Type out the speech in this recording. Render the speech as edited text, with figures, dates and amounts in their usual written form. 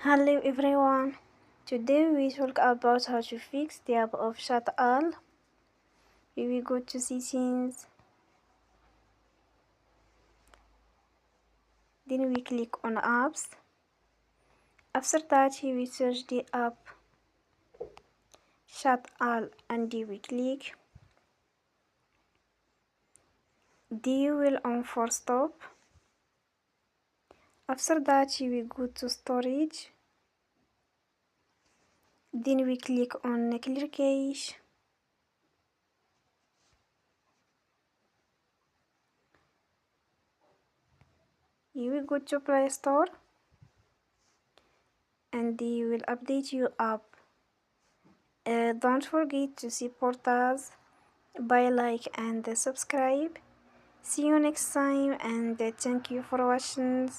Hello everyone. Today we talk about how to fix the app of Chat All. We will go to settings. Then we click on apps. After that we search the app Chat All and we click. They will on for stop. After that we go to storage. Then we click on clear cache. You will go to Play Store and they will update your app. Don't forget to support us by like and subscribe. See you next time and thank you for watching.